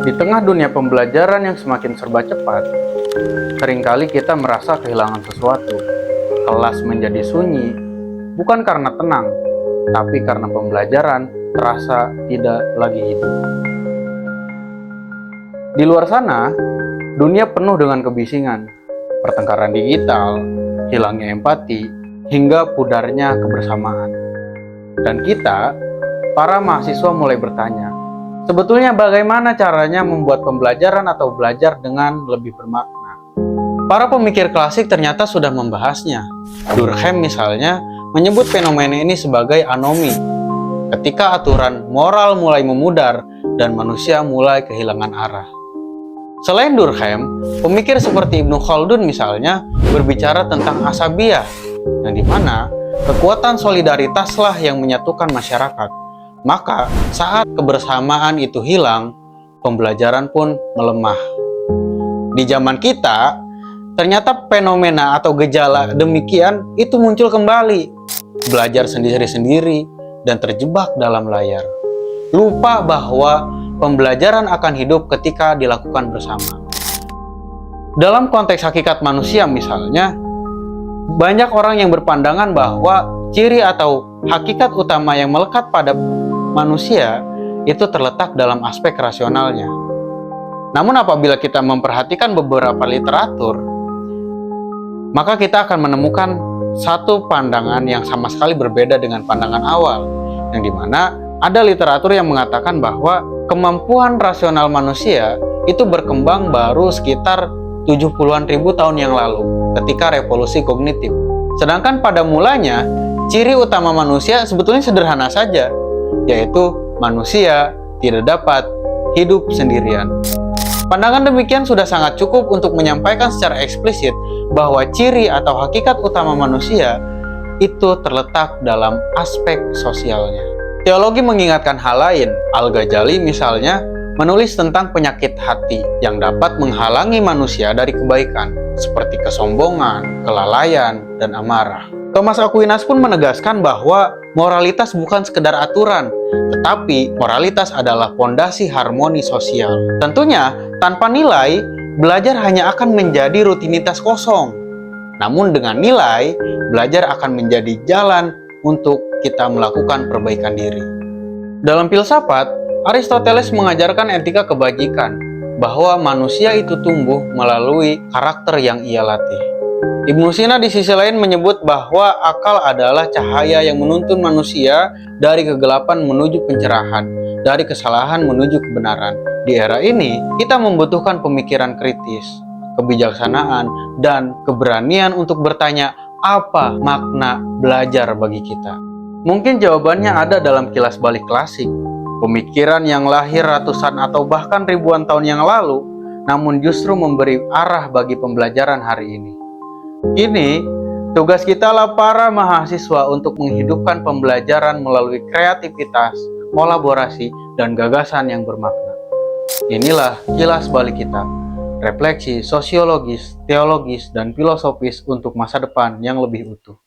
Di tengah dunia pembelajaran yang semakin serba cepat, seringkali kita merasa kehilangan sesuatu. Kelas menjadi sunyi, bukan karena tenang, tapi karena pembelajaran terasa tidak lagi hidup. Di luar sana, dunia penuh dengan kebisingan, pertengkaran digital, hilangnya empati, hingga pudarnya kebersamaan. Dan kita, para mahasiswa mulai bertanya, sebetulnya bagaimana caranya membuat pembelajaran atau belajar dengan lebih bermakna? Para pemikir klasik ternyata sudah membahasnya. Durkheim misalnya menyebut fenomena ini sebagai anomi, ketika aturan moral mulai memudar dan manusia mulai kehilangan arah. Selain Durkheim, pemikir seperti Ibnu Khaldun misalnya berbicara tentang asabiyah, yang dimana kekuatan solidaritaslah yang menyatukan masyarakat. Maka saat kebersamaan itu hilang, pembelajaran pun melemah. Di zaman kita, ternyata fenomena atau gejala demikian itu muncul kembali. Belajar sendiri-sendiri dan terjebak dalam layar. Lupa bahwa pembelajaran akan hidup ketika dilakukan bersama. Dalam konteks hakikat manusia misalnya, banyak orang yang berpandangan bahwa ciri atau hakikat utama yang melekat pada manusia itu terletak dalam aspek rasionalnya. Namun apabila kita memperhatikan beberapa literatur, maka kita akan menemukan satu pandangan yang sama sekali berbeda dengan pandangan awal, yang dimana ada literatur yang mengatakan bahwa kemampuan rasional manusia itu berkembang baru sekitar 70-an ribu tahun yang lalu ketika revolusi kognitif. Sedangkan pada mulanya, ciri utama manusia sebetulnya sederhana saja, yaitu manusia tidak dapat hidup sendirian. Pandangan demikian sudah sangat cukup untuk menyampaikan secara eksplisit bahwa ciri atau hakikat utama manusia itu terletak dalam aspek sosialnya. Teologi mengingatkan hal lain. Al-Ghazali misalnya menulis tentang penyakit hati yang dapat menghalangi manusia dari kebaikan, seperti kesombongan, kelalaian, dan amarah. Thomas Aquinas pun menegaskan bahwa moralitas bukan sekedar aturan, tetapi moralitas adalah fondasi harmoni sosial. Tentunya, tanpa nilai, belajar hanya akan menjadi rutinitas kosong. Namun dengan nilai, belajar akan menjadi jalan untuk kita melakukan perbaikan diri. Dalam filsafat, Aristoteles mengajarkan etika kebajikan, bahwa manusia itu tumbuh melalui karakter yang ia latih. Ibnu Sina di sisi lain menyebut bahwa akal adalah cahaya yang menuntun manusia dari kegelapan menuju pencerahan, dari kesalahan menuju kebenaran. Di era ini, kita membutuhkan pemikiran kritis, kebijaksanaan, dan keberanian untuk bertanya apa makna belajar bagi kita. Mungkin jawabannya ada dalam kilas balik klasik, pemikiran yang lahir ratusan atau bahkan ribuan tahun yang lalu, namun justru memberi arah bagi pembelajaran hari ini. Kini, tugas kita lah para mahasiswa untuk menghidupkan pembelajaran melalui kreativitas, kolaborasi, dan gagasan yang bermakna. Inilah kilas balik kita, refleksi sosiologis, teologis, dan filosofis untuk masa depan yang lebih utuh.